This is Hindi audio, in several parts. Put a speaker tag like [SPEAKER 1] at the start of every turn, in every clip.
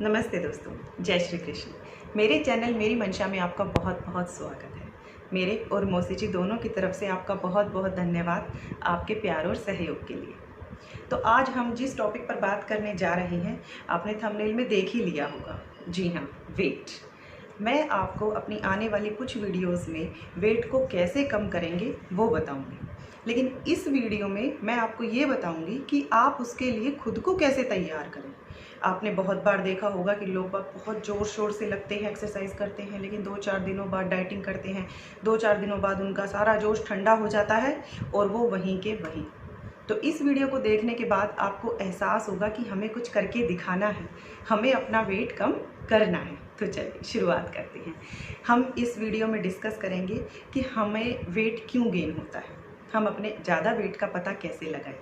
[SPEAKER 1] नमस्ते दोस्तों, जय श्री कृष्ण। मेरे चैनल मेरी मंशा में आपका बहुत बहुत स्वागत है। मेरे और मौसी जी दोनों की तरफ से आपका बहुत बहुत धन्यवाद आपके प्यार और सहयोग के लिए। तो आज हम जिस टॉपिक पर बात करने जा रहे हैं, आपने थंबनेल में देख ही लिया होगा। जी हाँ, वेट। मैं आपको अपनी आने वाली कुछ वीडियोस में वेट को कैसे कम करेंगे वो बताऊंगी, लेकिन इस वीडियो में मैं आपको ये बताऊंगी कि आप उसके लिए खुद को कैसे तैयार करें। आपने बहुत बार देखा होगा कि लोग बहुत ज़ोर शोर से लगते हैं, एक्सरसाइज करते हैं, लेकिन 2-4 दिनों बाद डाइटिंग करते हैं, 2-4 दिनों बाद उनका सारा जोश ठंडा हो जाता है और वो वहीं के वहीं। तो इस वीडियो को देखने के बाद आपको एहसास होगा कि हमें कुछ करके दिखाना है, हमें अपना वेट कम करना है। तो चलिए शुरुआत करते हैं। हम इस वीडियो में डिस्कस करेंगे कि हमें वेट क्यों गेन होता है, हम अपने ज़्यादा वेट का पता कैसे लगाएं,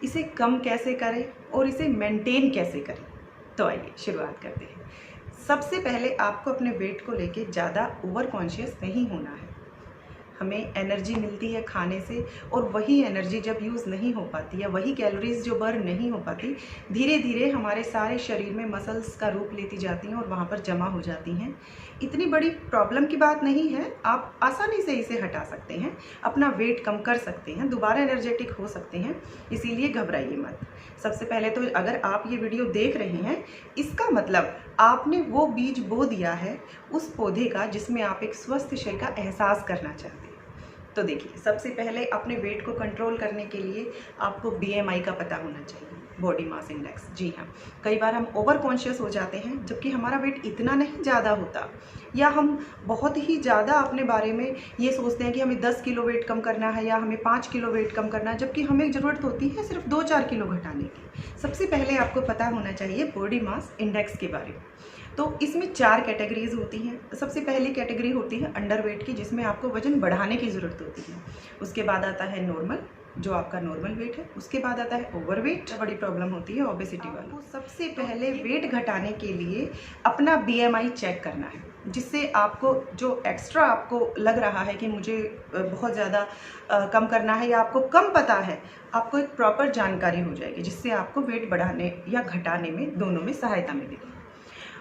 [SPEAKER 1] इसे कम कैसे करें और इसे मेंटेन कैसे करें। तो आइए शुरुआत करते हैं। सबसे पहले आपको अपने वेट को लेके ज़्यादा ओवर कॉन्शियस नहीं होना है। हमें एनर्जी मिलती है खाने से, और वही एनर्जी जब यूज़ नहीं हो पाती या वही कैलोरीज जो बर्न नहीं हो पाती, धीरे धीरे हमारे सारे शरीर में मसल्स का रूप लेती जाती हैं और वहाँ पर जमा हो जाती हैं। इतनी बड़ी प्रॉब्लम की बात नहीं है, आप आसानी से इसे हटा सकते हैं, अपना वेट कम कर सकते हैं, दोबारा एनर्जेटिक हो सकते हैं, इसीलिए घबराइए मत। सबसे पहले तो अगर आप ये वीडियो देख रहे हैं, इसका मतलब आपने वो बीज बो दिया है उस पौधे का जिसमें आप एक स्वस्थ शरीर का एहसास करना चाहते हैं। तो देखिए, सबसे पहले अपने वेट को कंट्रोल करने के लिए आपको BMI का पता होना चाहिए, बॉडी मास इंडेक्स। जी हाँ, कई बार हम ओवर कॉन्शियस हो जाते हैं जबकि हमारा वेट इतना नहीं ज़्यादा होता, या हम बहुत ही ज़्यादा अपने बारे में ये सोचते हैं कि हमें 10 किलो वेट कम करना है या हमें 5 किलो वेट कम करना है, जबकि हमें ज़रूरत होती है सिर्फ 2-4 किलो घटाने की। सबसे पहले आपको पता होना चाहिए बॉडी मास इंडेक्स के बारे में। तो इसमें 4 कैटेगरीज होती हैं। सबसे पहली कैटेगरी होती है अंडर वेट की, जिसमें आपको वजन बढ़ाने की ज़रूरत होती है। उसके बाद आता है नॉर्मल, जो आपका नॉर्मल वेट है। उसके बाद आता है ओवरवेट, बड़ी प्रॉब्लम होती है ओबेसिटी वाली। तो सबसे पहले वेट घटाने के लिए अपना BMI चेक करना है, जिससे आपको जो एक्स्ट्रा आपको लग रहा है कि मुझे बहुत ज़्यादा कम करना है, या आपको कम पता है, आपको एक प्रॉपर जानकारी हो जाएगी, जिससे आपको वेट बढ़ाने या घटाने में दोनों में सहायता मिलेगी।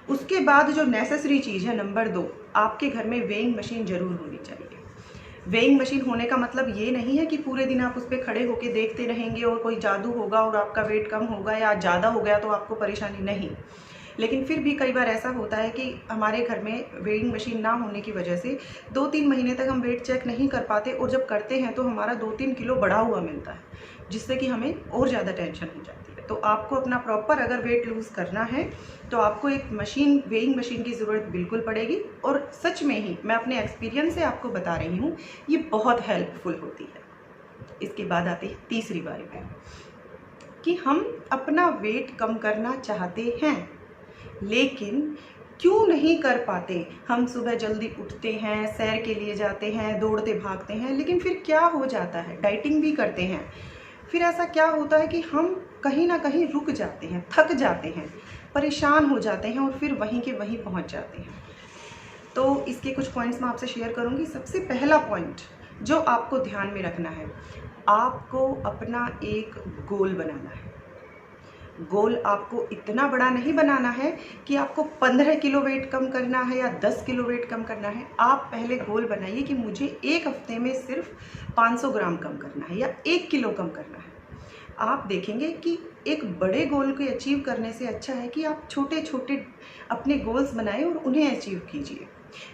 [SPEAKER 1] उसके बाद जो नेसेसरी चीज़ है नंबर 2, आपके घर में वेइंग मशीन ज़रूर होनी चाहिए। वेइंग मशीन होने का मतलब ये नहीं है कि पूरे दिन आप उस पर खड़े होकर देखते रहेंगे और कोई जादू होगा और आपका वेट कम होगा या ज़्यादा हो गया तो आपको परेशानी नहीं। लेकिन फिर भी कई बार ऐसा होता है कि हमारे घर में वेइंग मशीन ना होने की वजह से 2-3 महीने तक हम वेट चेक नहीं कर पाते, और जब करते हैं तो हमारा 2-3 किलो बढ़ा हुआ मिलता है, जिससे कि हमें और ज़्यादा टेंशन हो जाती है। तो आपको अपना प्रॉपर अगर वेट लूज़ करना है तो आपको एक मशीन, वेइंग मशीन की ज़रूरत बिल्कुल पड़ेगी, और सच में ही मैं अपने एक्सपीरियंस से आपको बता रही हूँ, ये बहुत हेल्पफुल होती है। इसके बाद आती है तीसरी बारी में कि हम अपना वेट कम करना चाहते हैं लेकिन क्यों नहीं कर पाते। हम सुबह जल्दी उठते हैं, सैर के लिए जाते हैं, दौड़ते भागते हैं, लेकिन फिर क्या हो जाता है, डाइटिंग भी करते हैं, फिर ऐसा क्या होता है कि हम कहीं ना कहीं रुक जाते हैं, थक जाते हैं, परेशान हो जाते हैं और फिर वहीं के वहीं पहुंच जाते हैं। तो इसके कुछ पॉइंट्स मैं आपसे शेयर करूंगी। सबसे पहला पॉइंट जो आपको ध्यान में रखना है, आपको अपना एक गोल बनाना है। गोल आपको इतना बड़ा नहीं बनाना है कि आपको 15 किलो वेट कम करना है या 10 किलो वेट कम करना है। आप पहले गोल बनाइए कि मुझे एक हफ्ते में सिर्फ 500 ग्राम कम करना है या 1 किलो कम करना है। आप देखेंगे कि एक बड़े गोल को अचीव करने से अच्छा है कि आप छोटे छोटे अपने गोल्स बनाएं और उन्हें अचीव कीजिए।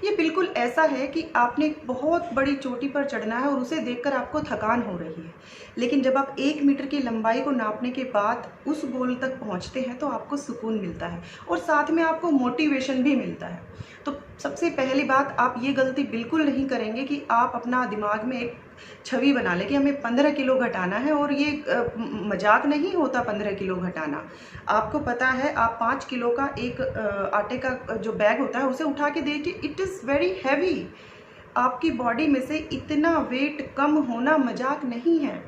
[SPEAKER 1] ये बिल्कुल ऐसा है कि आपने एक बहुत बड़ी चोटी पर चढ़ना है और उसे देखकर आपको थकान हो रही है, लेकिन जब आप 1 मीटर की लंबाई को नापने के बाद उस गोल तक पहुंचते हैं तो आपको सुकून मिलता है और साथ में आपको मोटिवेशन भी मिलता है। तो सबसे पहली बात, आप ये गलती बिल्कुल नहीं करेंगे कि आप अपना दिमाग में एक छवि बना लें कि हमें 15 किलो घटाना है, और ये मजाक नहीं होता 15 किलो घटाना। आपको पता है, आप 5 किलो का एक आटे का जो बैग होता है उसे उठा के देखिए, इट इज़ वेरी हैवी। आपकी बॉडी में से इतना वेट कम होना मजाक नहीं है।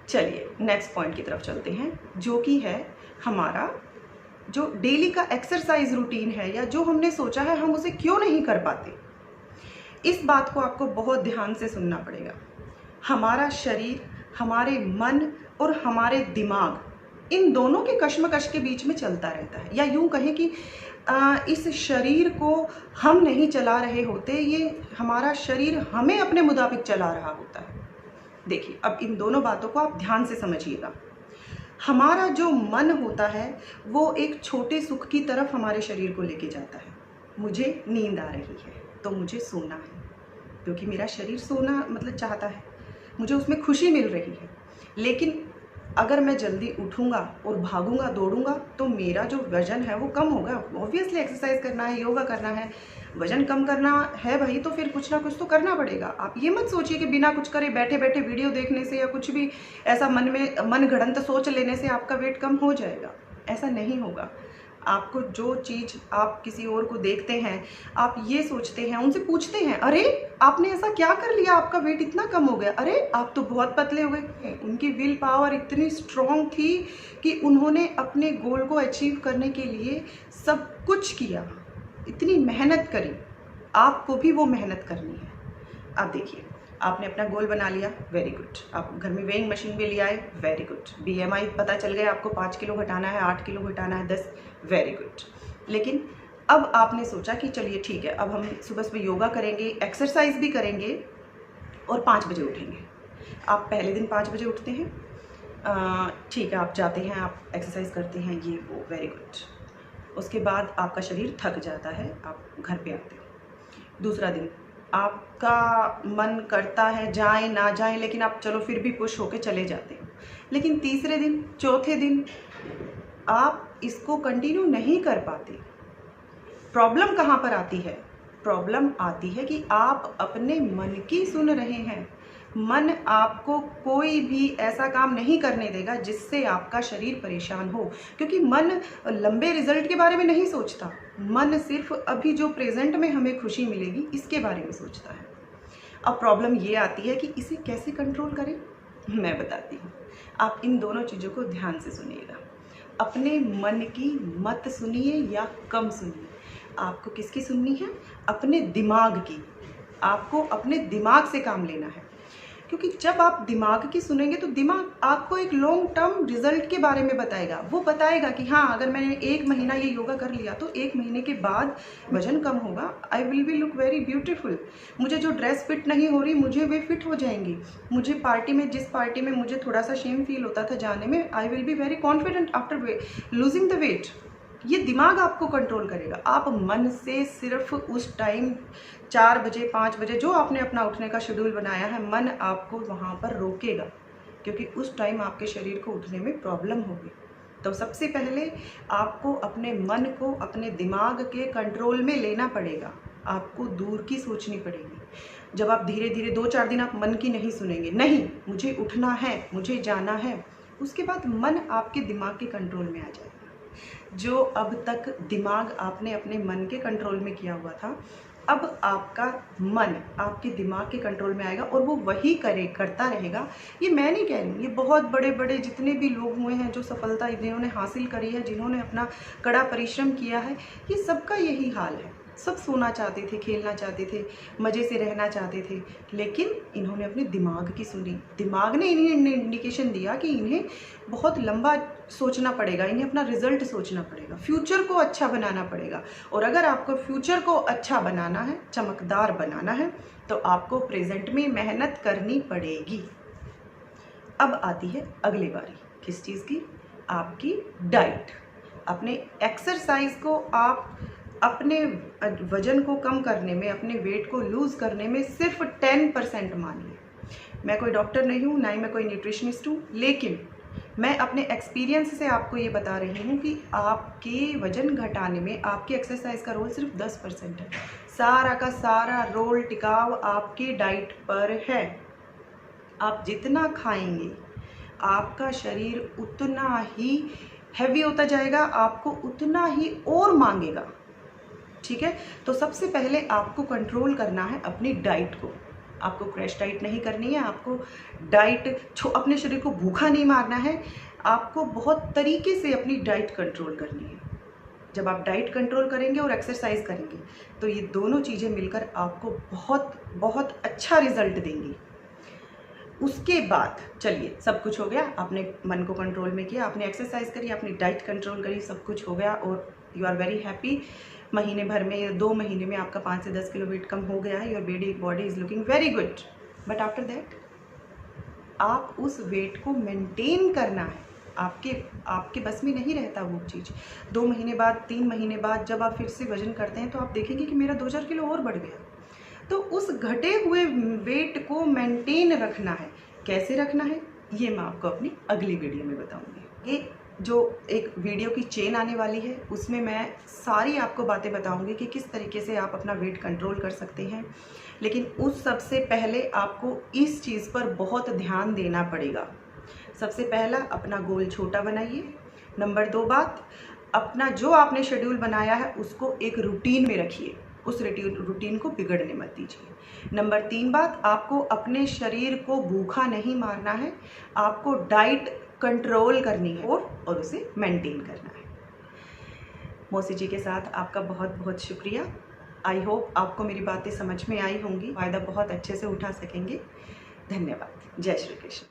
[SPEAKER 1] चलिए नेक्स्ट पॉइंट की तरफ चलते हैं, जो कि है हमारा जो डेली का एक्सरसाइज रूटीन है, या जो हमने सोचा है हम उसे क्यों नहीं कर पाते। इस बात को आपको बहुत ध्यान से सुनना पड़ेगा। हमारा शरीर, हमारे मन और हमारे दिमाग इन दोनों के कश्मकश के बीच में चलता रहता है। या यूं कहें कि इस शरीर को हम नहीं चला रहे होते, ये हमारा शरीर हमें अपने मुताबिक चला रहा होता है। देखिए, अब इन दोनों बातों को आप ध्यान से समझिएगा। हमारा जो मन होता है वो एक छोटे सुख की तरफ हमारे शरीर को लेके जाता है। मुझे नींद आ रही है तो मुझे सोना है, क्योंकि मेरा शरीर सोना मतलब चाहता है, मुझे उसमें खुशी मिल रही है। लेकिन अगर मैं जल्दी उठूँगा और भागूंगा दौड़ूंगा तो मेरा जो वज़न है वो कम होगा। ऑब्वियसली एक्सरसाइज करना है, योगा करना है, वज़न कम करना है भाई, तो फिर कुछ ना कुछ तो करना पड़ेगा। आप ये मत सोचिए कि बिना कुछ करे बैठे बैठे वीडियो देखने से या कुछ भी ऐसा मन गढ़ंत सोच लेने से आपका वेट कम हो जाएगा। ऐसा नहीं होगा। आपको जो चीज़ आप किसी और को देखते हैं, आप ये सोचते हैं, उनसे पूछते हैं, अरे आपने ऐसा क्या कर लिया, आपका वेट इतना कम हो गया, अरे आप तो बहुत पतले हो गए। उनकी विल पावर इतनी स्ट्रॉन्ग थी कि उन्होंने अपने गोल को अचीव करने के लिए सब कुछ किया, इतनी मेहनत करी। आपको भी वो मेहनत करनी है। अब देखिए, आपने अपना गोल बना लिया, वेरी गुड। आप घर में वेइंग मशीन भी ले आए, वेरी गुड। BMI पता चल गया, आपको 5 किलो घटाना है, 8 किलो घटाना है, 10, वेरी गुड। लेकिन अब आपने सोचा कि चलिए ठीक है, अब हम सुबह सुबह योगा करेंगे, एक्सरसाइज भी करेंगे और 5 बजे उठेंगे। आप पहले दिन 5 बजे उठते हैं, ठीक है, आप जाते हैं, आप एक्सरसाइज करते हैं, ये वो, वेरी गुड। उसके बाद आपका शरीर थक जाता है, आप घर पे आते हो। दूसरा दिन आपका मन करता है जाएं ना जाएं, लेकिन आप चलो फिर भी पुश होके चले जाते हो। लेकिन तीसरे दिन, चौथे दिन आप इसको कंटिन्यू नहीं कर पाते। प्रॉब्लम कहाँ पर आती है? प्रॉब्लम आती है कि आप अपने मन की सुन रहे हैं। मन आपको कोई भी ऐसा काम नहीं करने देगा जिससे आपका शरीर परेशान हो, क्योंकि मन लंबे रिजल्ट के बारे में नहीं सोचता। मन सिर्फ अभी जो प्रेजेंट में हमें खुशी मिलेगी इसके बारे में सोचता है। अब प्रॉब्लम ये आती है कि इसे कैसे कंट्रोल करें, मैं बताती हूँ। आप इन दोनों चीज़ों को ध्यान से सुनिएगा। अपने मन की मत सुनिए या कम सुनिए। आपको किसकी सुननी है? अपने दिमाग की। आपको अपने दिमाग से काम लेना है, क्योंकि जब आप दिमाग की सुनेंगे तो दिमाग आपको एक लॉन्ग टर्म रिजल्ट के बारे में बताएगा। वो बताएगा कि हाँ, अगर मैंने 1 महीना ये योगा कर लिया तो 1 महीने के बाद वजन कम होगा, आई will B look very beautiful. मुझे जो ड्रेस फिट नहीं हो रही, मुझे वे फिट हो जाएंगी। मुझे पार्टी में, जिस पार्टी में मुझे थोड़ा सा शेम फील होता था जाने में, I will be very confident after losing the weight. ये दिमाग आपको कंट्रोल करेगा। आप मन से सिर्फ उस टाइम 4 बजे 5 बजे जो आपने अपना उठने का शेड्यूल बनाया है, मन आपको वहाँ पर रोकेगा, क्योंकि उस टाइम आपके शरीर को उठने में प्रॉब्लम होगी। तो सबसे पहले आपको अपने मन को अपने दिमाग के कंट्रोल में लेना पड़ेगा। आपको दूर की सोचनी पड़ेगी। जब आप धीरे धीरे 2-4 दिन आप मन की नहीं सुनेंगे, नहीं मुझे उठना है, मुझे जाना है, उसके बाद मन आपके दिमाग के कंट्रोल में आ जाएगा। जो अब तक दिमाग आपने अपने मन के कंट्रोल में किया हुआ था, अब आपका मन आपके दिमाग के कंट्रोल में आएगा और वो वही करता रहेगा। ये मैं नहीं कह रही, ये बहुत बड़े बड़े जितने भी लोग हुए हैं, जो सफलता जिन्होंने हासिल करी है, जिन्होंने अपना कड़ा परिश्रम किया है, ये सबका यही हाल है। सब सोना चाहते थे, खेलना चाहते थे, मज़े से रहना चाहते थे, लेकिन इन्होंने अपने दिमाग की सुनी। दिमाग ने इन्हें इंडिकेशन दिया कि इन्हें बहुत लंबा सोचना पड़ेगा, इन्हें अपना रिजल्ट सोचना पड़ेगा, फ्यूचर को अच्छा बनाना पड़ेगा। और अगर आपको फ्यूचर को अच्छा बनाना है, चमकदार बनाना है, तो आपको प्रेजेंट में मेहनत करनी पड़ेगी। अब आती है अगली बारी, किस चीज़ की? आपकी डाइट। अपने एक्सरसाइज को आप अपने वजन को कम करने में, अपने वेट को लूज़ करने में सिर्फ 10% मानिए। मैं कोई डॉक्टर नहीं हूँ, ना ही मैं कोई न्यूट्रिशनिस्ट हूँ, लेकिन मैं अपने एक्सपीरियंस से आपको ये बता रही हूँ कि आपके वजन घटाने में आपकी एक्सरसाइज का रोल सिर्फ 10% है। सारा का सारा रोल टिकाव आपकी डाइट पर है। आप जितना खाएंगे आपका शरीर उतना ही हैवी होता जाएगा, आपको उतना ही और मांगेगा। ठीक है, तो सबसे पहले आपको कंट्रोल करना है अपनी डाइट को। आपको क्रैश डाइट नहीं करनी है, आपको डाइट अपने शरीर को भूखा नहीं मारना है, आपको बहुत तरीके से अपनी डाइट कंट्रोल करनी है। जब आप डाइट कंट्रोल करेंगे और एक्सरसाइज करेंगे तो ये दोनों चीज़ें मिलकर आपको बहुत बहुत अच्छा रिजल्ट देंगी। उसके बाद चलिए सब कुछ हो गया, आपने मन को कंट्रोल में किया, आपने एक्सरसाइज करी, अपनी डाइट कंट्रोल करी, सब कुछ हो गया और यू आर वेरी हैप्पी। महीने भर में या 2 महीने में आपका 5 से 10 किलो वेट कम हो गया है, your body is looking very good. But after that आप उस वेट को मेंटेन करना है, आपके बस में नहीं रहता वो चीज़। 2 महीने बाद, 3 महीने बाद जब आप फिर से वज़न करते हैं तो आप देखेंगे कि मेरा 2-4 किलो और बढ़ गया। तो उस घटे हुए वेट को मेंटेन रखना है। कैसे रखना है ये मैं आपको अपनी अगली वीडियो में बताऊंगी। ये जो एक वीडियो की चेन आने वाली है उसमें मैं सारी आपको बातें बताऊंगी कि किस तरीके से आप अपना वेट कंट्रोल कर सकते हैं। लेकिन उस सबसे पहले आपको इस चीज़ पर बहुत ध्यान देना पड़ेगा। सबसे पहला, अपना गोल छोटा बनाइए। नंबर 2 बात, अपना जो आपने शेड्यूल बनाया है उसको एक रूटीन में रखिए, उस रूटीन को बिगड़ने मत दीजिए। नंबर 3 बात, आपको अपने शरीर को भूखा नहीं मारना है, आपको डाइट कंट्रोल करनी है और उसे मेंटेन करना है। मौसी जी के साथ आपका बहुत बहुत शुक्रिया। आई होप आपको मेरी बातें समझ में आई होंगी, फ़ायदा बहुत अच्छे से उठा सकेंगे। धन्यवाद। जय श्री कृष्ण।